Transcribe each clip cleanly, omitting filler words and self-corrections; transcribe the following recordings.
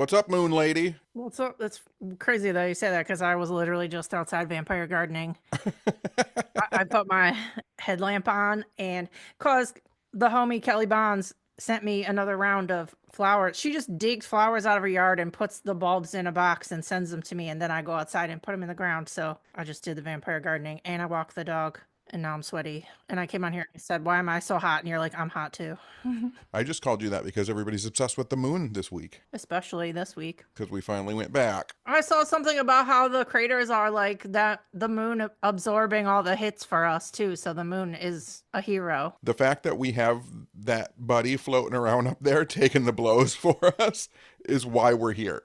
What's up, moon lady? Well, so it's crazy that you say that because I was literally just outside vampire gardening. I put my headlamp on, and because the homie Kelly Bonds sent me another round of flowers. She just digs flowers out of her yard and puts the bulbs in a box and sends them to me, and then I go outside and put them in the ground. So I just did the vampire gardening, and I walked the dog, and now I'm sweaty. And I came on here and said, "Why am I so hot?" And you're like, "I'm hot too." I just called you that because everybody's obsessed with the moon this week. Especially this week. Because we finally went back. I saw something about how the craters are like that, the moon absorbing all the hits for us too. So the moon is a hero. The fact that we have that buddy floating around up there taking the blows for us is why we're here.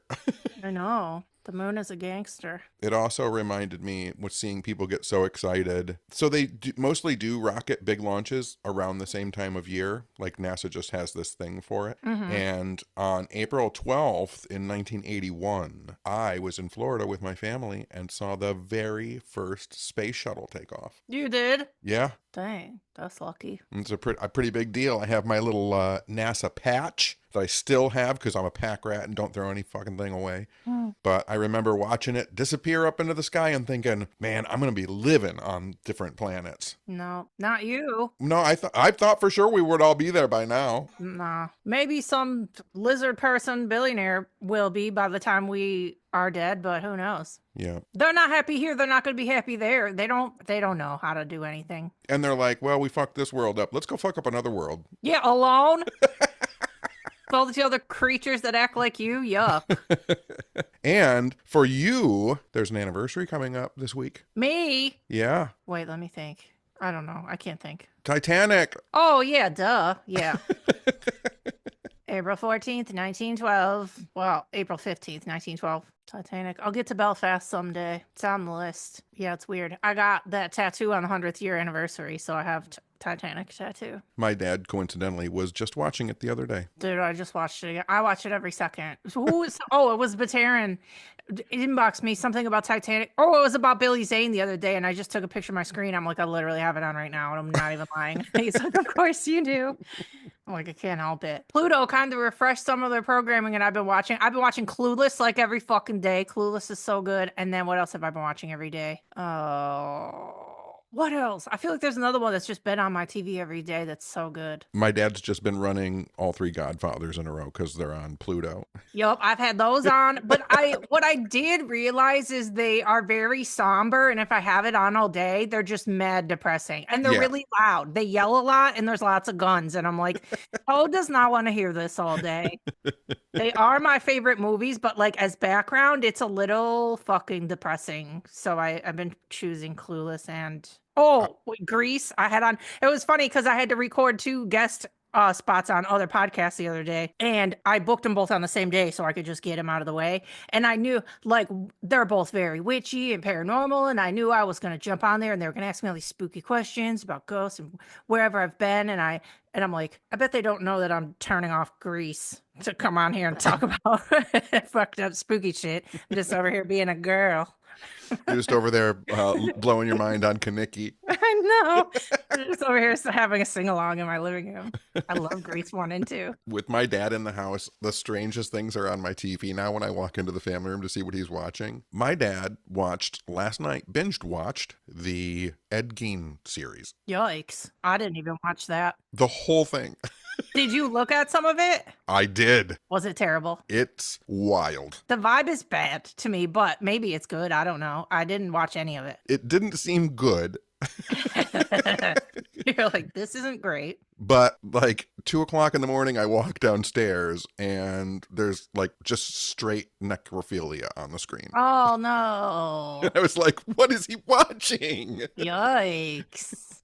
I know. The moon is a gangster. It also reminded me with seeing people get so excited. So they mostly do rocket big launches around the same time of year. Like NASA just has this thing for it. Mm-hmm. And on April 12th in 1981, I was in Florida with my family and saw the very first space shuttle take off. You did? Yeah. Dang, that's lucky. It's a pretty big deal. I have my little NASA patch that I still have because I'm a pack rat and don't throw any fucking thing away. But I remember watching it disappear up into the sky and thinking, man, I'm going to be living on different planets. No, not you. No, I thought for sure we would all be there by now. Nah. Maybe some lizard person billionaire will be by the time we are dead, but who knows? Yeah. They're not happy here. They're not going to be happy there. They don't know how to do anything. And they're like, well, we fucked this world up. Let's go fuck up another world. Yeah, alone. All the other creatures that act like you, yuck. And for you, there's an anniversary coming up this week. Me? Yeah. Wait, let me think. I don't know. I can't think. Titanic. Oh, yeah, duh. Yeah. April 14th, 1912. Well, April 15th, 1912. Titanic. I'll get to Belfast someday. It's on the list. Yeah, it's weird. I got that tattoo on the 100th year anniversary, so I have Titanic tattoo. My dad, coincidentally, was just watching it the other day. Dude, I just watched it again. I watch it every second. Who is? Oh, it was Bateran. Inboxed me something about Titanic. Oh, it was about Billy Zane the other day, and I just took a picture of my screen. I'm like, I literally have it on right now, and I'm not even lying. He's like, of course you do. I'm like, I can't help it. Pluto kind of refreshed some of their programming, and I've been watching Clueless like every fucking day. Clueless is so good. And then what else have I been watching every day? Oh. What else? I feel like there's another one that's just been on my TV every day that's so good. My dad's just been running all three Godfathers in a row because they're on Pluto. Yup, I've had those on. But what I did realize is they are very somber. And if I have it on all day, they're just mad depressing. And they're really loud. They yell a lot and there's lots of guns. And I'm like, who does not want to hear this all day? They are my favorite movies, but like as background, it's a little fucking depressing. So I've been choosing Clueless and Grease. I had on. It was funny because I had to record 2 guest spots on other podcasts the other day, and I booked them both on the same day so I could just get them out of the way. And I knew like they're both very witchy and paranormal, and I knew I was going to jump on there and they were going to ask me all these spooky questions about ghosts and wherever I've been. And I'm like, I bet they don't know that I'm turning off Grease to come on here and talk about fucked up spooky shit. I'm just over here being a girl. You're just over there blowing your mind on Kaneki. I know. I'm just over here having a sing-along in my living room. I love Grease 1 and 2. With my dad in the house, the strangest things are on my TV now when I walk into the family room to see what he's watching. My dad binged watched the Ed Gein series. Yikes. I didn't even watch that. The whole thing. Did you look at some of it? I did. Was it terrible? It's wild. The vibe is bad to me, but maybe it's good. I don't know. I didn't watch any of it. It didn't seem good. You're like, this isn't great. But like 2:00 in the morning, I walk downstairs and there's like just straight necrophilia on the screen. Oh, no. And I was like, what is he watching? Yikes.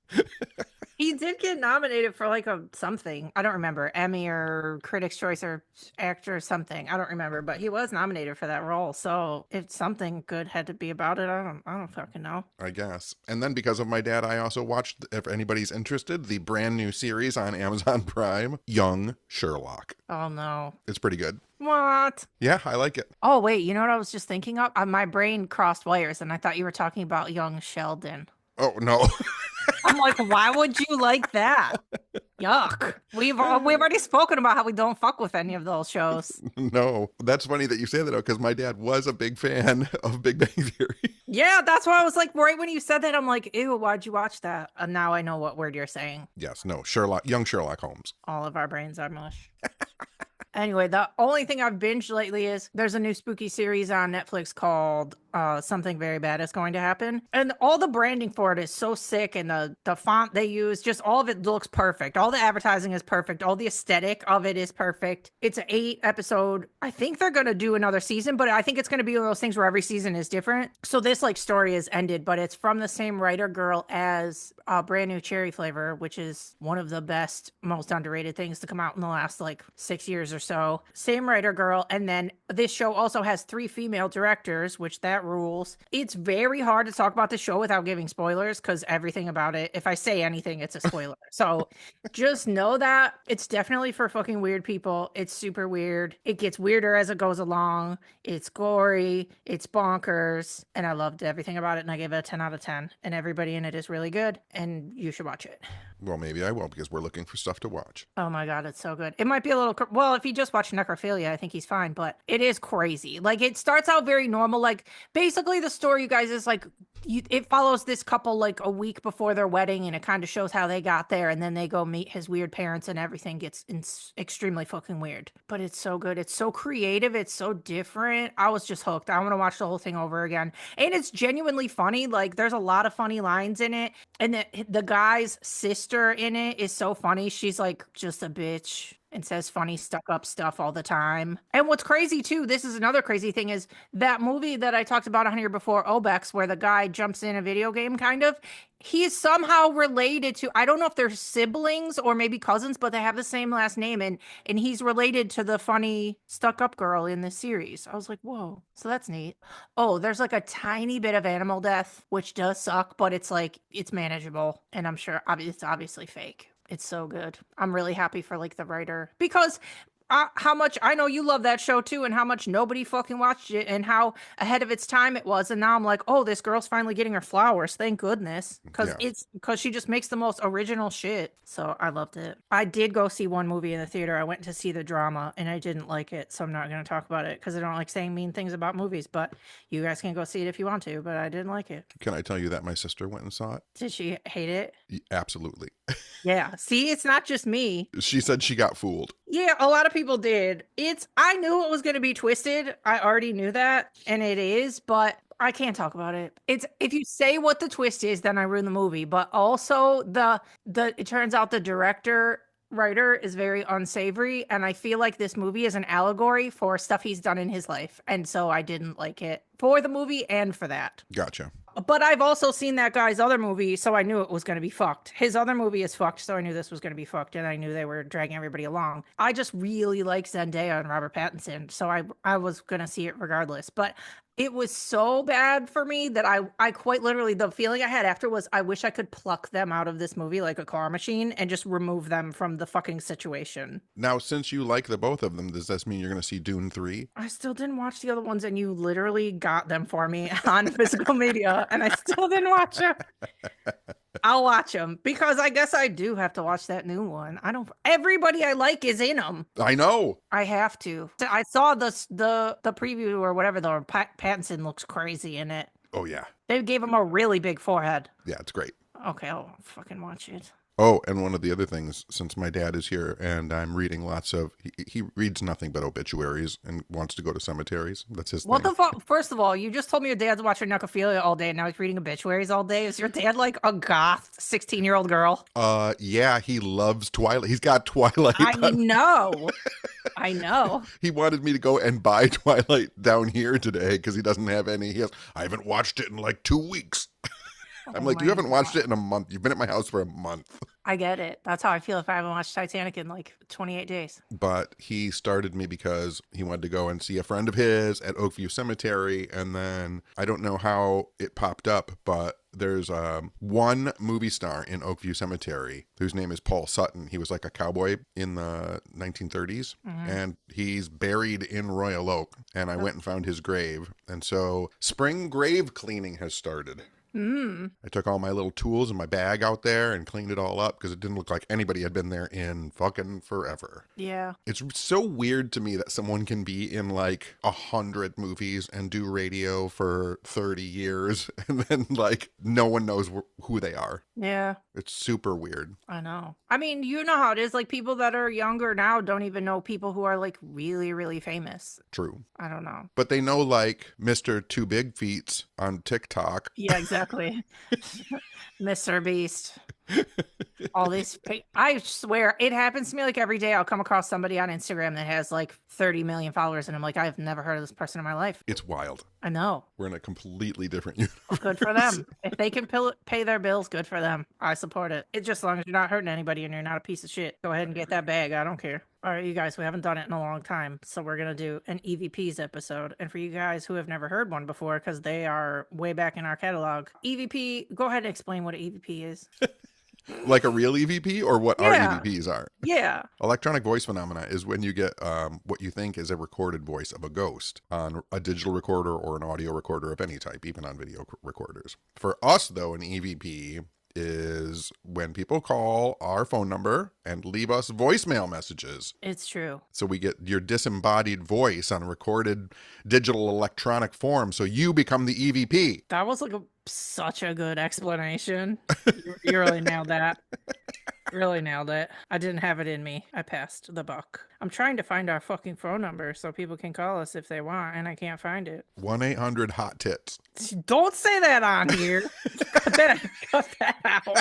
He did get nominated for like something. I don't remember. Emmy or Critics' Choice or actor or something. I don't remember, but he was nominated for that role. So if something good had to be about it, I don't fucking know. I guess. And then because of my dad, I also watched, if anybody's interested, the brand new series on Amazon Prime, Young Sherlock. Oh no. It's pretty good. What? Yeah, I like it. Oh wait, you know what I was just thinking of? My brain crossed wires and I thought you were talking about Young Sheldon. Oh no. I'm like, why would you like that? Yuck. We've already spoken about how we don't fuck with any of those shows. No, that's funny that you say that because my dad was a big fan of Big Bang Theory. Yeah, that's why I was like, right when you said that, I'm like, ew, why'd you watch that? And now I know what word you're saying. Yes, no, young Sherlock Holmes. All of our brains are mush. Anyway, the only thing I've binged lately is there's a new spooky series on Netflix called Something Very Bad Is Going to Happen. And all the branding for it is so sick, and the font they use, just all of it looks perfect. All the advertising is perfect. All the aesthetic of it is perfect. It's an 8-episode. I think they're going to do another season, but I think it's going to be one of those things where every season is different. So this like story is ended, but it's from the same writer girl as Brand New Cherry Flavor, which is one of the best, most underrated things to come out in the last like 6 years or so. Same writer girl. And then this show also has 3 female directors, which that rules. It's very hard to talk about the show without giving spoilers because everything about it, if I say anything, it's a spoiler. So just know that it's definitely for fucking weird people. It's super weird. It gets weirder as it goes along. It's gory. It's bonkers. And I loved everything about it. And I gave it a 10 out of 10. And everybody in it is really good. And you should watch it. Well, maybe I will because we're looking for stuff to watch. Oh my God, it's so good. It might be a little, well, if he just watched Necrophilia, I think he's fine, but it is crazy. Like, it starts out very normal. Like, basically, the story, you guys, is like, it follows this couple like a week before their wedding, and it kind of shows how they got there, and then they go meet his weird parents, and everything gets extremely fucking weird. But it's so good. It's so creative. It's so different. I was just hooked. I want to watch the whole thing over again. And it's genuinely funny. Like, there's a lot of funny lines in it. And the guy's sister in it is so funny. She's like just a bitch and says funny stuck up stuff all the time. And what's crazy too, this is another crazy thing, is that movie that I talked about on here before, Obex, where the guy jumps in a video game kind of, he's somehow related to, I don't know if they're siblings or maybe cousins, but they have the same last name, and he's related to the funny stuck up girl in this series. I was like, whoa, so that's neat. Oh, there's like a tiny bit of animal death, which does suck, but it's like, it's manageable, and I'm sure it's obviously fake. It's so good. I'm really happy for like the writer, because how much I know you love that show too, and how much nobody fucking watched it, and how ahead of its time it was. And now I'm like, oh, this girl's finally getting her flowers. Thank goodness. Because she just makes the most original shit. So I loved it. I did go see one movie in the theater. I went to see The Drama, and I didn't like it. So I'm not going to talk about it because I don't like saying mean things about movies. But you guys can go see it if you want to. But I didn't like it. Can I tell you that my sister went and saw it? Did she hate it? Absolutely. Yeah. See, it's not just me. She said she got fooled. Yeah, a lot of people did. I knew it was going to be twisted. I already knew that, and it is, but I can't talk about it. It's, if you say what the twist is, then I ruin the movie. But also it turns out the writer is very unsavory, and I feel like this movie is an allegory for stuff he's done in his life. And so I didn't like it for the movie and for that. Gotcha. But I've also seen that guy's other movie, so I knew it was going to be fucked. His other movie is fucked, so I knew this was going to be fucked, and I knew they were dragging everybody along. I just really like Zendaya and Robert Pattinson, so I was going to see it regardless. But it was so bad for me that I quite literally, the feeling I had after was, I wish I could pluck them out of this movie like a claw machine and just remove them from the fucking situation. Now, since you like the both of them, does this mean you're going to see Dune 3? I still didn't watch the other ones, and you literally got them for me on physical media, and I still didn't watch them. I'll watch them because I guess I do have to watch that new one. Everybody I like is in them. I know. I have to. I saw the preview or whatever. Pattinson looks crazy in it. Oh yeah. They gave him a really big forehead. Yeah, it's great. Okay, I'll fucking watch it. Oh, and one of the other things, since my dad is here and I'm reading lots of, he reads nothing but obituaries and wants to go to cemeteries. That's his What thing. the fuck? First of all, you just told me your dad's watching necrophilia all day, and now he's reading obituaries all day. Is your dad like a goth 16-year-old girl? Yeah, he loves Twilight. He's got Twilight. I know. I know. He wanted me to go and buy Twilight down here today because he doesn't have any. I haven't watched it in like 2 weeks. I'm like, you haven't watched it in a month. You've been at my house for a month. I get it. That's how I feel if I haven't watched Titanic in like 28 days. But he started me because he wanted to go and see a friend of his at Oakview Cemetery. And then I don't know how it popped up, but there's one movie star in Oakview Cemetery whose name is Paul Sutton. He was like a cowboy in the 1930s, and he's buried in Royal Oak. And I went and found his grave. And so spring grave cleaning has started. I took all my little tools in my bag out there and cleaned it all up because it didn't look like anybody had been there in fucking forever. Yeah. It's so weird to me that someone can be in like 100 movies and do radio for 30 years and then like no one knows who they are. Yeah. It's super weird. I know. I mean, you know how it is. Like, people that are younger now don't even know people who are like really, really famous. True. I don't know. But they know like Mr. Two Big Feets on TikTok. Yeah, exactly. Mr. Beast. All these, I swear it happens to me like every day. I'll come across somebody on Instagram that has like 30 million followers, and I'm like, I've never heard of this person in my life. It's wild. I know. We're in a completely different universe. Good for them. If they can pay their bills, good for them. I support it. It's just as long as you're not hurting anybody and you're not a piece of shit. Go ahead and get that bag. I don't care. All right, you guys, we haven't done it in a long time, so we're going to do an EVPs episode. And for you guys who have never heard one before, because they are way back in our catalog, EVP, go ahead and explain what an EVP is. Like a real EVP or what our EVPs are? Yeah. Electronic voice phenomena is when you get what you think is a recorded voice of a ghost on a digital recorder or an audio recorder of any type, even on video recorders. For us, though, an EVP is when people call our phone number and leave us voicemail messages. It's true. So we get your disembodied voice on a recorded digital electronic form. So you become the EVP. That was like such a good explanation. You really nailed that. Really nailed it. I didn't have it in me. I passed the buck. I'm trying to find our fucking phone number so people can call us if they want, and I can't find it. 1-800-HOT-TITS. Don't say that on here. Cut that out.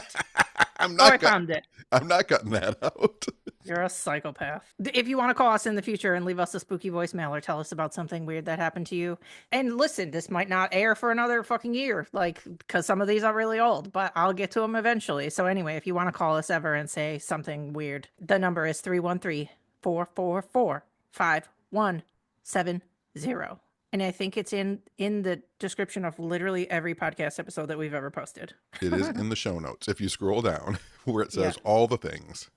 I found it. I'm not cutting that out. You're a psychopath. If you want to call us in the future and leave us a spooky voicemail or tell us about something weird that happened to you, and listen, this might not air for another fucking year, like, because some of these are really old, but I'll get to them eventually. So anyway, if you want to call us ever and say something weird, the number is 313-444-5170. And I think it's in the description of literally every podcast episode that we've ever posted. It is in the show notes. If you scroll down where it says all the things,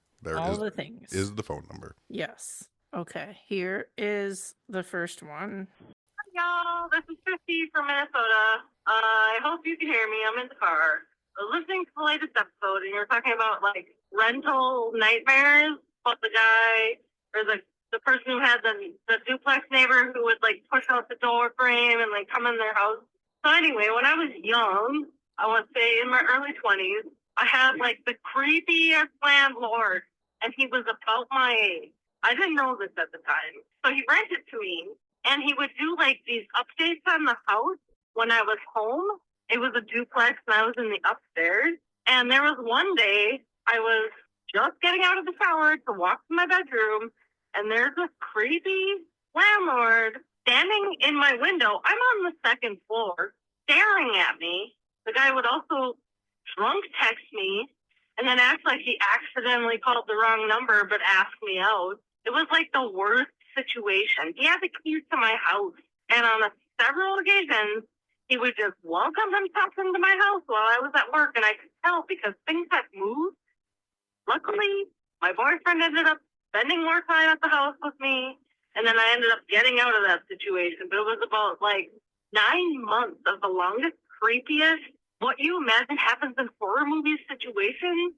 is the phone number. Yes. Okay. Here is the first one. Hi, y'all. This is 50 from Minnesota. I hope you can hear me. I'm in the car. I was listening to the latest episode, and you were talking about, like, rental nightmares. About the guy, or the person who had the duplex neighbor who would, like, push out the door frame and, like, come in their house. So anyway, when I was young, I would say in my early 20s, I had, like, the creepiest landlord, and he was about my age. I didn't know this at the time. So he rented to me, and he would do, like, these updates on the house when I was home. It was a duplex, and I was in the upstairs. And there was one day I was just getting out of the shower to walk to my bedroom, and there's this creepy landlord standing in my window. I'm on the second floor, staring at me. The guy would also drunk text me and then act like he accidentally called the wrong number but asked me out. It was like the worst situation. He had the keys to my house, and on several occasions, he would just welcome himself into my house while I was at work, and I could tell because things had moved. Luckily, my boyfriend ended up spending more time at the house with me, and then I ended up getting out of that situation. But it was about, like, 9 months of the longest, creepiest, what you imagine happens in horror movie situations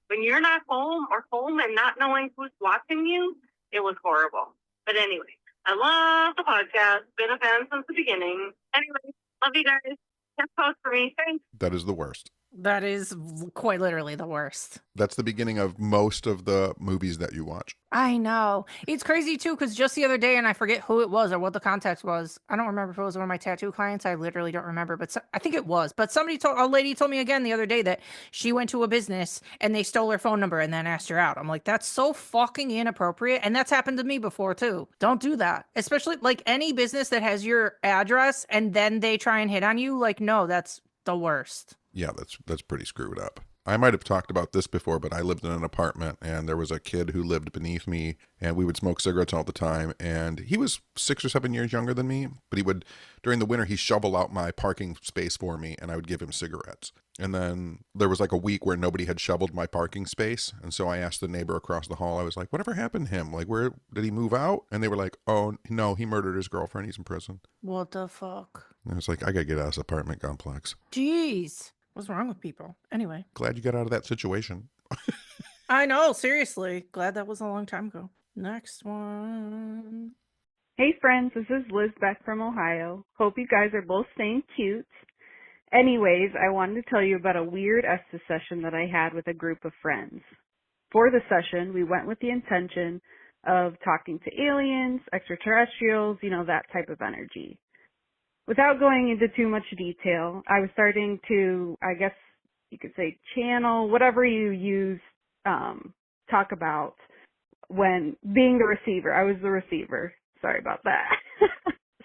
when you're not home or home and not knowing who's watching you. It was horrible. But anyway, I love the podcast. Been a fan since the beginning. Anyway, love you guys. Just post for me. Thanks. That is the worst. That is quite literally the worst. That's the beginning of most of the movies that you watch. I know. It's crazy, too, because just the other day, and I forget who it was or what the context was. I don't remember if it was one of my tattoo clients. I literally don't remember, but I think it was. But a lady told me again the other day that she went to a business and they stole her phone number and then asked her out. I'm like, that's so fucking inappropriate. And that's happened to me before, too. Don't do that. Especially, like, any business that has your address and then they try and hit on you. Like, no, that's the worst. Yeah, that's pretty screwed up. I might have talked about this before, but I lived in an apartment and there was a kid who lived beneath me and we would smoke cigarettes all the time. And he was 6 or 7 years younger than me, but during the winter, he'd shovel out my parking space for me and I would give him cigarettes. And then there was like a week where nobody had shoveled my parking space. And so I asked the neighbor across the hall, I was like, whatever happened to him? Like, where did he move out? And they were like, oh, no, he murdered his girlfriend. He's in prison. What the fuck? I was like, I gotta get out of this apartment complex. Jeez. What's wrong with people? Anyway. Glad you got out of that situation. I know, seriously. Glad that was a long time ago. Next one. Hey friends, this is Liz Beck from Ohio. Hope you guys are both staying cute. Anyways, I wanted to tell you about a weird Estes session that I had with a group of friends. For the session, we went with the intention of talking to aliens, extraterrestrials, that type of energy. Without going into too much detail, I was starting to, I guess you could say, channel, whatever you use, talk about when being the receiver. I was the receiver. Sorry about that.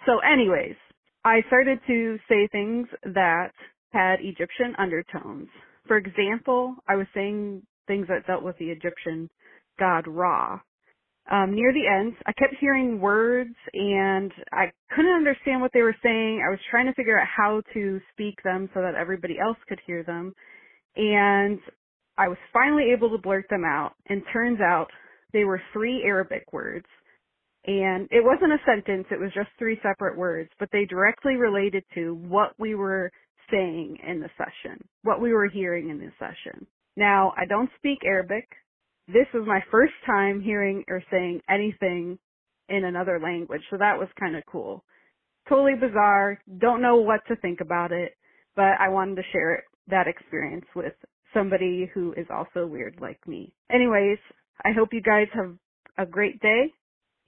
So anyways, I started to say things that had Egyptian undertones. For example, I was saying things that dealt with the Egyptian god Ra. Near the end, I kept hearing words and I couldn't understand what they were saying. I was trying to figure out how to speak them so that everybody else could hear them. And I was finally able to blurt them out. And turns out they were 3 Arabic words. And it wasn't a sentence, it was just 3 separate words, but they directly related to what we were saying in the session, what we were hearing in the session. Now, I don't speak Arabic. This was my first time hearing or saying anything in another language, so that was kind of cool. Totally bizarre, don't know what to think about it, but I wanted to share that experience with somebody who is also weird like me. Anyways, I hope you guys have a great day.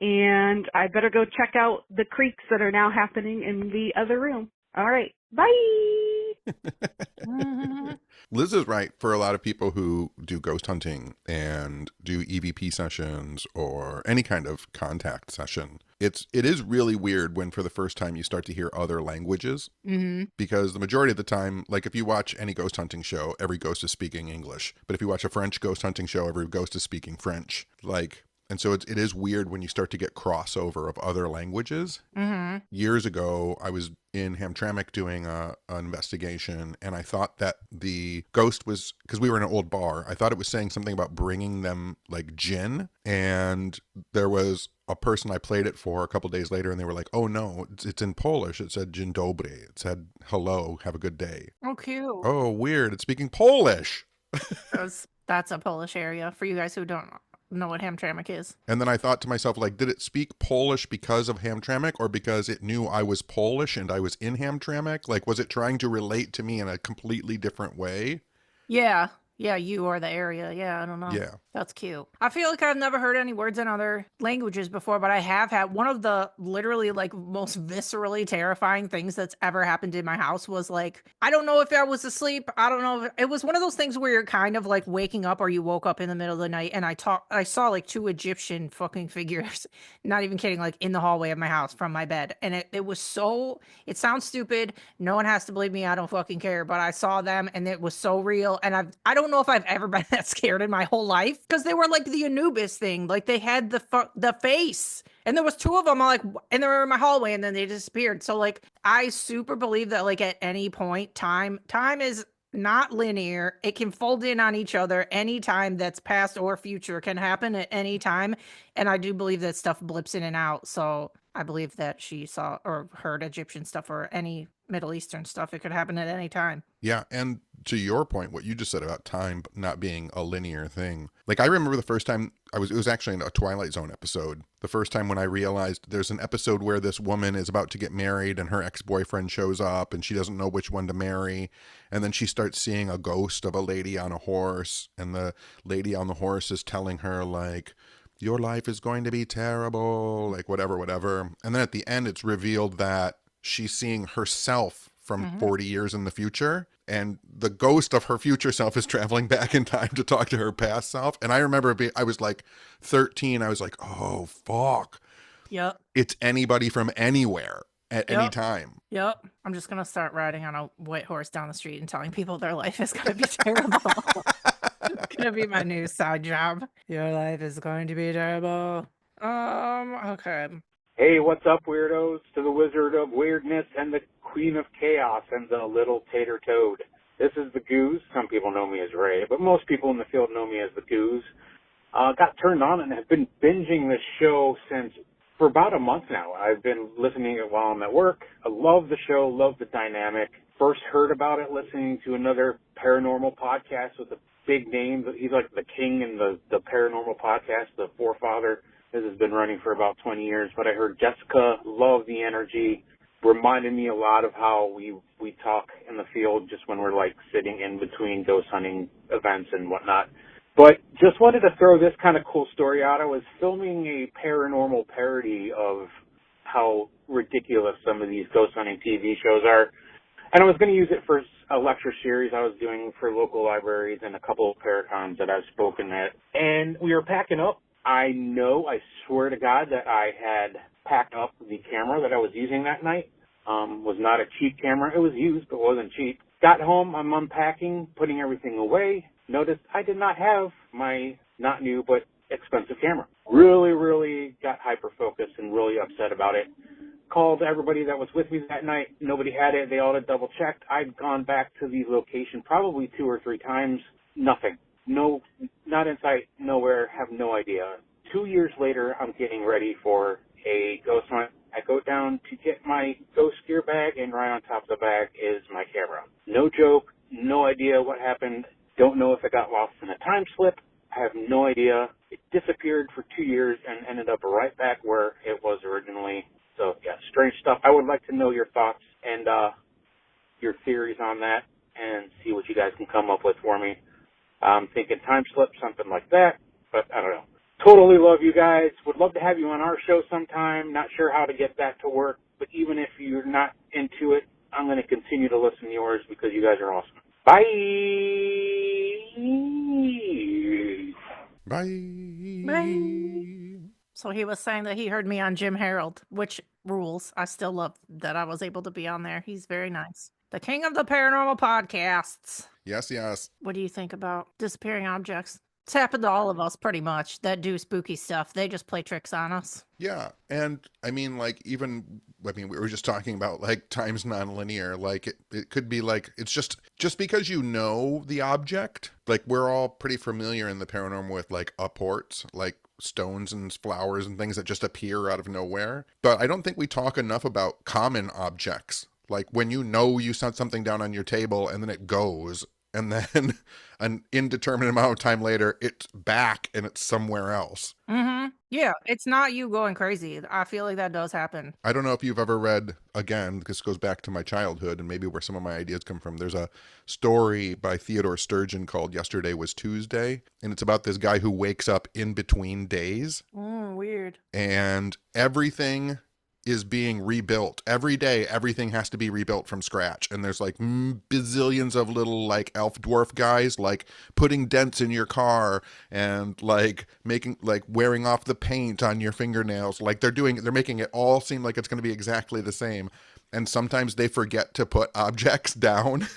And I better go check out the creaks that are now happening in the other room. All right. Bye. Liz is right. For a lot of people who do ghost hunting and do EVP sessions or any kind of contact session, it is really weird when for the first time you start to hear other languages. Mm-hmm. Because the majority of the time, like if you watch any ghost hunting show, every ghost is speaking English. But if you watch a French ghost hunting show, every ghost is speaking French. And so it is weird when you start to get crossover of other languages. Mm-hmm. Years ago, I was in Hamtramck doing an investigation, and I thought that the ghost was, because we were in an old bar, I thought it was saying something about bringing them like gin. And there was a person I played it for a couple days later, and they were like, oh no, it's in Polish. It said dzień dobry. It said, hello, have a good day. Oh, cute. Oh, weird. It's speaking Polish. That's a Polish area for you guys who don't know what Hamtramck is. And then I thought to myself, like, did it speak Polish because of Hamtramck or because it knew I was Polish and I was in Hamtramck? Like, was it trying to relate to me in a completely different way? Yeah, you or the area. Yeah, I don't know. Yeah. That's cute. I feel like I've never heard any words in other languages before, but I have had one of the literally like most viscerally terrifying things that's ever happened in my house was like, I don't know if I was asleep. I don't know. It was one of those things where you're kind of like waking up or you woke up in the middle of the night and I saw like 2 Egyptian fucking figures, not even kidding, like in the hallway of my house from my bed. And it was so, it sounds stupid. No one has to believe me. I don't fucking care. But I saw them and it was so real. And I don't know if I've ever been that scared in my whole life. Because they were like the Anubis thing, like they had the face, and there was 2 of them, and they were in my hallway, and then they disappeared. So like, I super believe that like at any point, time is not linear. It can fold in on each other. Any time that's past or future can happen at any time, and I do believe that stuff blips in and out. So I believe that she saw or heard Egyptian stuff or any Middle Eastern stuff. It could happen at any time. Yeah, and to your point, what you just said about time not being a linear thing. Like I remember the first time it was actually in a Twilight Zone episode. The first time when I realized there's an episode where this woman is about to get married and her ex-boyfriend shows up and she doesn't know which one to marry. And then she starts seeing a ghost of a lady on a horse, and the lady on the horse is telling her like, your life is going to be terrible, like whatever. And then at the end, it's revealed that she's seeing herself from 40 years in the future, and the ghost of her future self is traveling back in time to talk to her past self. And I remember I was like 13. I was like, oh, fuck. Yep. It's anybody from anywhere at any time. Yep. I'm just going to start riding on a white horse down the street and telling people their life is going to be terrible. It's going to be my new side job. Your life is going to be terrible. Okay. Hey, what's up, weirdos? To the Wizard of Weirdness and the Queen of Chaos and the Little Tater Toad. This is the Goose. Some people know me as Ray, but most people in the field know me as the Goose. Got turned on and have been binging this show since for about a month now. I've been listening it while I'm at work. I love the show, love the dynamic. First heard about it listening to another paranormal podcast with a big name. He's like the king in the paranormal podcast, the forefather. This has been running for about 20 years, but I heard Jessica, love the energy, reminded me a lot of how we talk in the field just when we're like sitting in between ghost hunting events and whatnot. But just wanted to throw this kind of cool story out. I was filming a paranormal parody of how ridiculous some of these ghost hunting TV shows are. And I was going to use it for a lecture series I was doing for local libraries and a couple of paracons that I've spoken at. And we were packing up. I swear to God, that I had packed up the camera that I was using that night. Was not a cheap camera. It was used, but wasn't cheap. Got home, I'm unpacking, putting everything away. Noticed I did not have my not new but expensive camera. Really got hyper-focused and really upset about it. Called everybody that was with me that night. Nobody had it. They all had double-checked. I'd gone back to the location probably 2 or 3 times. Nothing. No, not in sight, nowhere, have no idea. 2 years later, I'm getting ready for a ghost hunt. I go down to get my ghost gear bag, and right on top of the bag is my camera. No joke, no idea what happened. Don't know if it got lost in a time slip. I have no idea. It disappeared for 2 years and ended up right back where it was originally. So, yeah, strange stuff. I would like to know your thoughts and your theories on that and see what you guys can come up with for me. I'm thinking time slip, something like that, but I don't know. Totally love you guys. Would love to have you on our show sometime. Not sure how to get that to work, but even if you're not into it, I'm going to continue to listen to yours because you guys are awesome. Bye! Bye. So he was saying that he heard me on Jim Harold, which rules. I still love that I was able to be on there. He's very nice. The king of the paranormal podcasts. Yes. What do you think about disappearing objects? It's happened to all of us pretty much that do spooky stuff. They just play tricks on us. Yeah. And I mean, like, we were just talking about like time's nonlinear. Like it could be like, it's just because you know the object, like we're all pretty familiar in the paranormal with like apports, like stones and flowers and things that just appear out of nowhere. But I don't think we talk enough about common objects. Like when you set something down on your table and then it goes, and then an indeterminate amount of time later, it's back and it's somewhere else. Mm-hmm. Yeah, it's not you going crazy. I feel like that does happen. I don't know if you've ever read, again, this goes back to my childhood and maybe where some of my ideas come from. There's a story by Theodore Sturgeon called Yesterday Was Tuesday, and it's about this guy who wakes up in between days. Weird. And everything is being rebuilt. Every day, everything has to be rebuilt from scratch. And there's like bazillions of little like elf dwarf guys like putting dents in your car and like wearing off the paint on your fingernails. Like they're making it all seem like it's going to be exactly the same. And sometimes they forget to put objects down.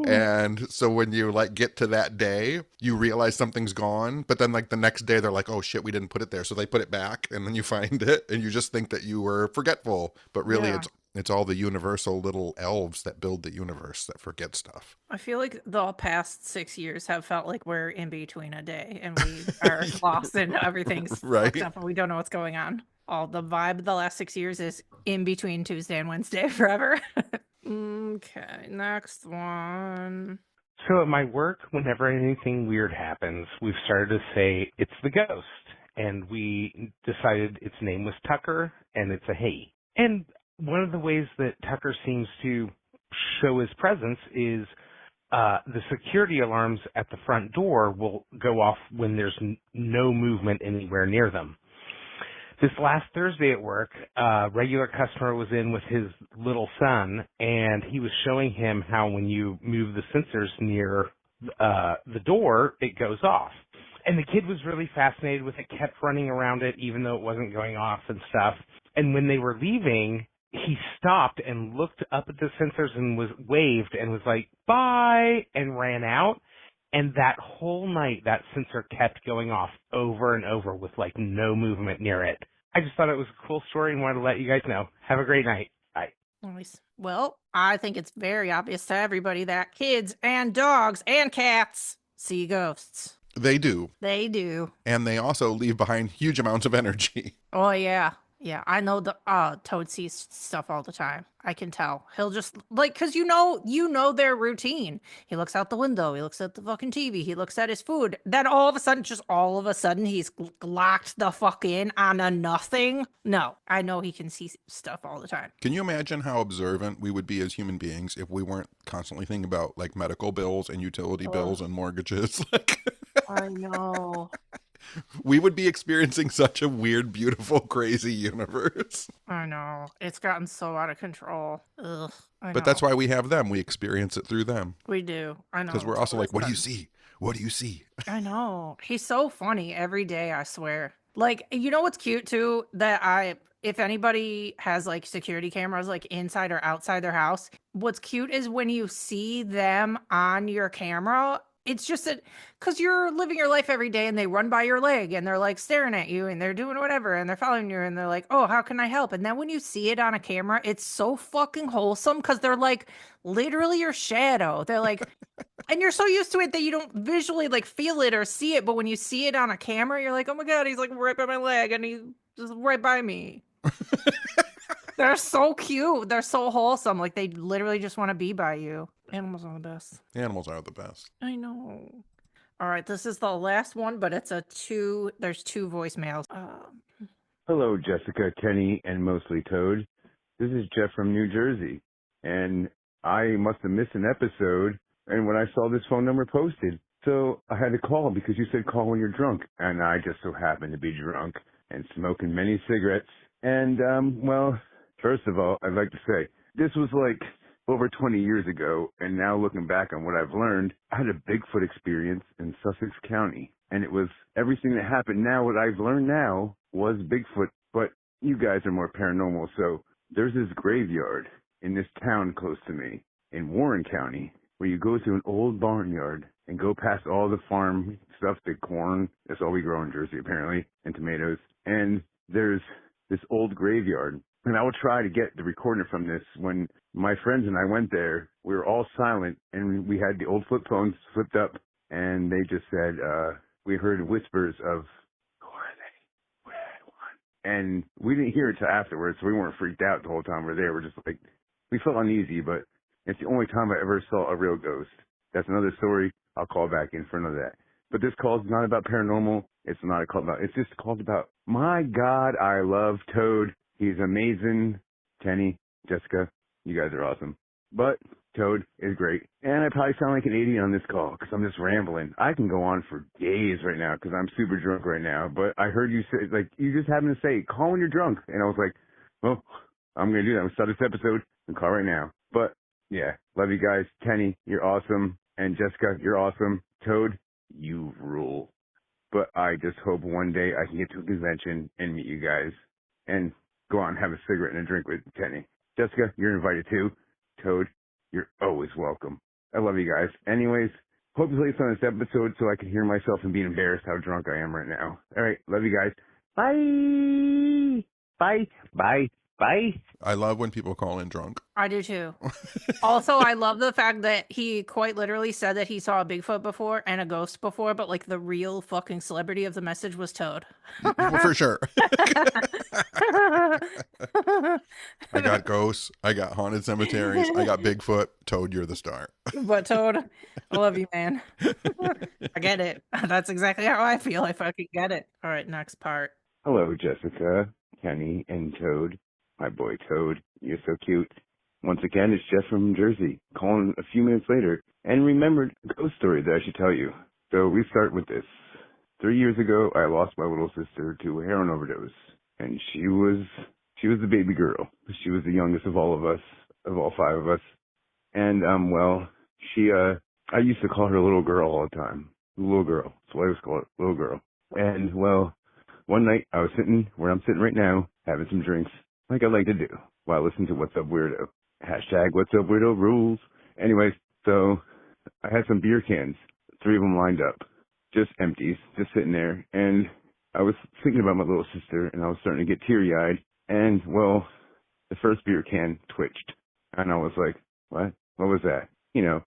And so when you like get to that day, you realize something's gone. But then like the next day, they're like, oh shit, we didn't put it there. So they put it back and then you find it and you just think that you were forgetful. But really it's all the universal little elves that build the universe that forget stuff. I feel like the past 6 years have felt like we're in between a day and we are lost and everything's right. fucked up and we don't know what's going on. All the vibe of the last 6 years is in between Tuesday and Wednesday forever. Okay, next one. So at my work, whenever anything weird happens, we've started to say it's the ghost. And we decided its name was Tucker, and it's a he. And one of the ways that Tucker seems to show his presence is the security alarms at the front door will go off when there's no movement anywhere near them. This last Thursday at work, a regular customer was in with his little son, and he was showing him how when you move the sensors near the door, it goes off. And the kid was really fascinated with it, kept running around it, even though it wasn't going off and stuff. And when they were leaving, he stopped and looked up at the sensors and waved and was like, bye, and ran out. And that whole night, that sensor kept going off over and over with like no movement near it. I just thought it was a cool story and wanted to let you guys know. Have a great night. Bye. Nice. Well, I think it's very obvious to everybody that kids and dogs and cats see ghosts. They do. They do. And they also leave behind huge amounts of energy. Oh yeah. Yeah, I know the Toad sees stuff all the time. I can tell. He'll just like cuz you know their routine. He looks out the window, he looks at the fucking TV, he looks at his food. Then all of a sudden he's locked the fuck in on a nothing. No, I know he can see stuff all the time. Can you imagine how observant we would be as human beings if we weren't constantly thinking about like medical bills and utility bills and mortgages? Like I know. we would be experiencing such a weird, beautiful, crazy universe. I know. It's gotten so out of control. Ugh. I know. But that's why we have them. We experience it through them. We do. I know. Because we're also like, what do you see? What do you see? I know. He's so funny every day, I swear. Like, you know what's cute too? If anybody has like security cameras like inside or outside their house, what's cute is when you see them on your camera, it's just that because you're living your life every day and they run by your leg and they're like staring at you and they're doing whatever and they're following you and they're like, oh, how can I help? And then when you see it on a camera, it's so fucking wholesome because they're like literally your shadow. They're like, and you're so used to it that you don't visually like feel it or see it. But when you see it on a camera, you're like, oh my God, he's like right by my leg and he's just right by me. They're so cute. They're so wholesome. Like they literally just want to be by you. Animals are the best. Animals are the best. I know. All right, this is the last one, but it's there's two voicemails. Hello, Jessica, Kenny, and mostly Toad. This is Jeff from New Jersey, and I must have missed an episode, and when I saw this phone number posted, so I had to call because you said call when you're drunk, and I just so happened to be drunk and smoking many cigarettes. And, well, first of all, I'd like to say, this was like over 20 years ago, and now looking back on what I've learned, I had a Bigfoot experience in Sussex County, and it was everything that happened now, what I've learned now was Bigfoot, but you guys are more paranormal, so there's this graveyard in this town close to me in Warren County where you go to an old barnyard and go past all the farm stuff, the corn, that's all we grow in Jersey apparently, and tomatoes, and there's this old graveyard. And I will try to get the recording from this. When my friends and I went there, we were all silent, and we had the old flip phones flipped up, and they just said, we heard whispers of, who are they? Where are they? And we didn't hear it till afterwards, so we weren't freaked out the whole time we were there. We're just like, we felt uneasy, but it's the only time I ever saw a real ghost. That's another story. I'll call back in for another that. But this call is not about paranormal. It's not a call about, it's just called about, my God, I love Toad. He's amazing. Kenny, Jessica, you guys are awesome. But Toad is great. And I probably sound like an idiot on this call because I'm just rambling. I can go on for days right now because I'm super drunk right now. But I heard you say, like, you just happened to say, call when you're drunk. And I was like, well, I'm going to do that. I'm going to start this episode and call right now. But, yeah, love you guys. Kenny, you're awesome. And Jessica, you're awesome. Toad, you rule. But I just hope one day I can get to a convention and meet you guys and go out and have a cigarette and a drink with Kenny. Jessica, you're invited too. Toad, you're always welcome. I love you guys. Anyways, hope you play this on this episode so I can hear myself and be embarrassed how drunk I am right now. All right, love you guys. Bye. Bye. Bye. Bye. I love when people call in drunk. I do too. Also, I love the fact that he quite literally said that he saw a Bigfoot before and a ghost before, but like the real fucking celebrity of the message was Toad. Well, for sure. I got ghosts. I got haunted cemeteries. I got Bigfoot. Toad, you're the star. But Toad, I love you, man. I get it. That's exactly how I feel. I fucking get it. All right, next part. Hello, Jessica, Kenny, and Toad. My boy Toad, you're so cute. Once again, it's Jeff from Jersey, calling a few minutes later, and remembered a ghost story that I should tell you. So we start with this. 3 years ago, I lost my little sister to a heroin overdose, and she was the baby girl. She was the youngest of all of us, of all five of us. And, well, I used to call her little girl all the time. Little girl. That's what I always call it, little girl. And, well, one night I was sitting where I'm sitting right now, having some drinks, like I like to do, while listening to What's Up Weirdo. Hashtag What's Up Weirdo rules. Anyways, so I had some beer cans, 3 of them lined up, just empties, just sitting there. And I was thinking about my little sister, and I was starting to get teary-eyed. And, well, the first beer can twitched. And I was like, what? What was that? You know,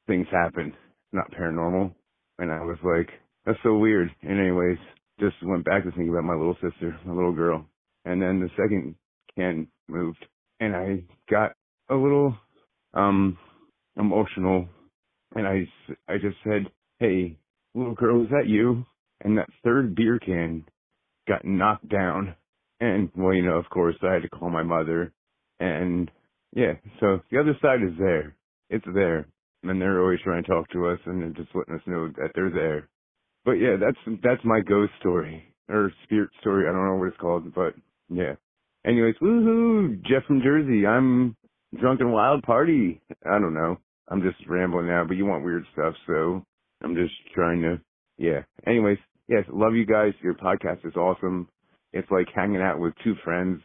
things happen, not paranormal. And I was like, That's so weird. And anyways, just went back to thinking about my little sister, my little girl. And then the second can moved. And I got a little emotional. And I just said, hey, little girl, is that you? And that third beer can got knocked down. And, well, you know, of course, I had to call my mother. And, yeah, so the other side is there. It's there. And they're always trying to talk to us and they're just letting us know that they're there. But, yeah, that's my ghost story. Or spirit story. I don't know what it's called, but, yeah. Anyways, woohoo! Jeff from Jersey. I'm drunk and wild party. I don't know. I'm just rambling now, but you want weird stuff, so I'm just trying to, yeah. Anyways, yes, love you guys. Your podcast is awesome. It's like hanging out with two friends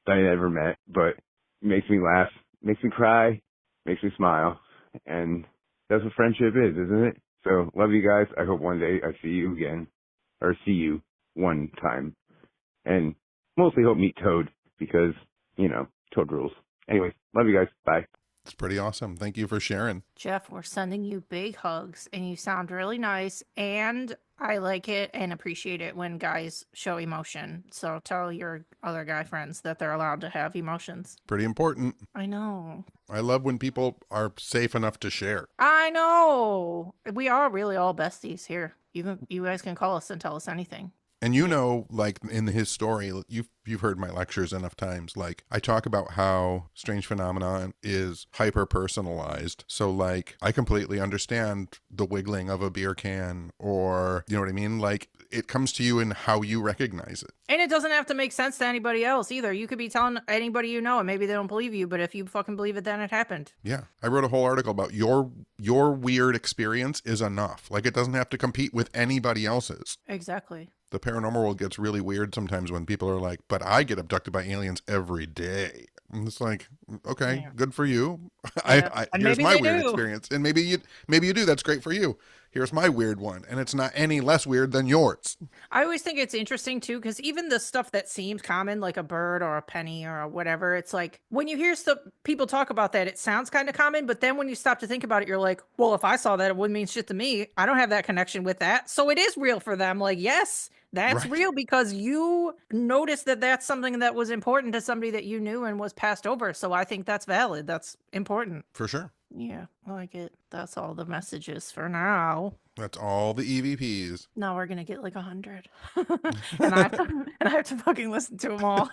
that I never met, but it makes me laugh, makes me cry, makes me smile, and that's what friendship is, isn't it? So, love you guys. I hope one day I see you again, or see you one time, and mostly hope meet Toad, because, you know, Toad rules. Anyways, love you guys. Bye. It's pretty awesome. Thank you for sharing. Jeff, we're sending you big hugs, and you sound really nice, and I like it and appreciate it when guys show emotion. So tell your other guy friends that they're allowed to have emotions. Pretty important. I know. I love when people are safe enough to share. I know. We are really all besties here. You guys can call us and tell us anything. And you know, like in his story, you've heard my lectures enough times. Like I talk about how Strange Phenomenon is hyper personalized. So like I completely understand the wiggling of a beer can, or you know what I mean? Like it comes to you in how you recognize it. And it doesn't have to make sense to anybody else either. You could be telling anybody you know and maybe they don't believe you, but if you fucking believe it, then it happened. Yeah. I wrote a whole article about your weird experience is enough. Like it doesn't have to compete with anybody else's. Exactly. The paranormal world gets really weird sometimes when people are like, but I get abducted by aliens every day. And it's like, okay, good for you. Yeah. Here's my weird experience. And maybe you do. That's great for you. Here's my weird one. And it's not any less weird than yours. I always think it's interesting too, because even the stuff that seems common, like a bird or a penny or whatever, it's like when you hear people talk about that, it sounds kind of common. But then when you stop to think about it, you're like, well, if I saw that, it wouldn't mean shit to me. I don't have that connection with that. So it is real for them. Like, yes, that's Right. real because you noticed that that's something that was important to somebody that you knew and was passed over. So I think that's valid. That's important. For sure. Yeah, I like it. That's all the messages for now. That's all the EVPs. Now we're gonna get like 100, and I have to fucking listen to them all.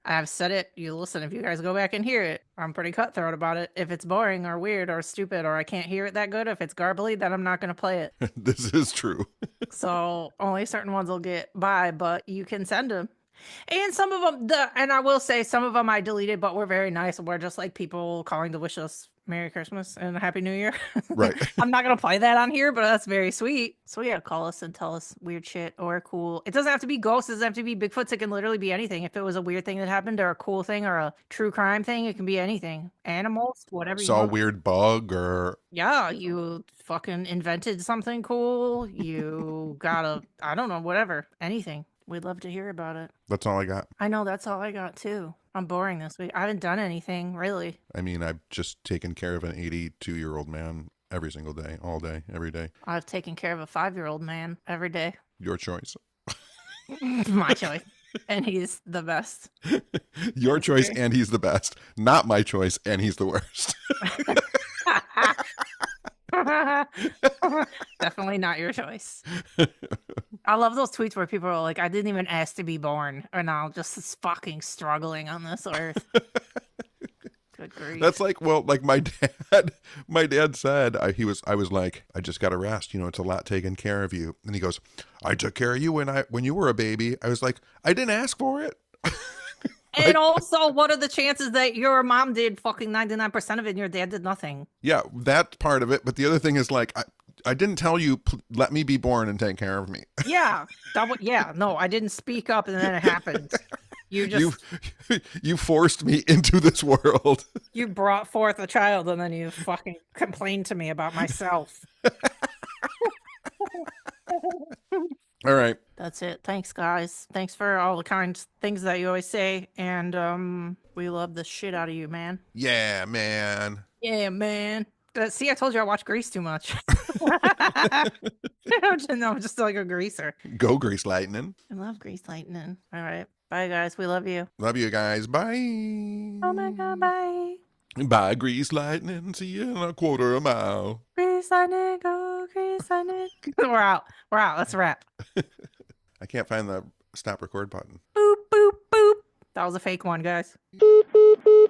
I've said it. You listen. If you guys go back and hear it, I'm pretty cutthroat about it. If it's boring or weird or stupid or I can't hear it that good, if it's garbly, then I'm not gonna play it. This is true. So only certain ones will get by, but you can send them. And some of them, and I will say some of them I deleted, but we're very nice. We're just like people calling to wish us Merry Christmas and a Happy New Year. Right. I'm not going to play that on here, but that's very sweet. So yeah, call us and tell us weird shit or cool. It doesn't have to be ghosts. It doesn't have to be Bigfoots. It can literally be anything. If it was a weird thing that happened or a cool thing or a true crime thing, it can be anything. Animals, whatever you Saw a want. weird bug or... Yeah, you fucking invented something cool. You got I don't know, whatever. Anything. We'd love to hear about it. That's all I got. I know, that's all I got too. I'm boring this week. I haven't done anything, really. I mean, I've just taken care of an 82-year-old man every single day, all day, every day. I've taken care of a 5-year-old man every day. Your choice. My choice. And he's the best. Your choice and he's the best. Not my choice and he's the worst. Definitely not your choice. I love those tweets where people are like, I didn't even ask to be born, and now just fucking struggling on this earth. Good grief. That's like, well, like my dad said, I was like, I just got a rest. You know, it's a lot taking care of you. And he goes, I took care of you when you were a baby. I was like, I didn't ask for it. And also, what are the chances that your mom did fucking 99% of it and your dad did nothing? Yeah, that part of it. But the other thing is like, I didn't tell you, let me be born and take care of me. Yeah. No, I didn't speak up and then it happened. You forced me into this world. You brought forth a child and then you fucking complained to me about myself. All right. That's it. Thanks, guys. Thanks for all the kind things that you always say. And we love the shit out of you, man. Yeah, man. Yeah, man. See, I told you I watch Grease too much. No, I'm just like a greaser. Go Grease Lightning. I love Grease Lightning. All right. Bye, guys. We love you. Love you guys. Bye. Oh, my God. Bye. Bye, Grease Lightning. See you in a quarter of a mile. Grease Lightning. Go, Grease Lightning. We're out. Let's wrap. I can't find the stop record button. Boop, boop, boop. That was a fake one, guys.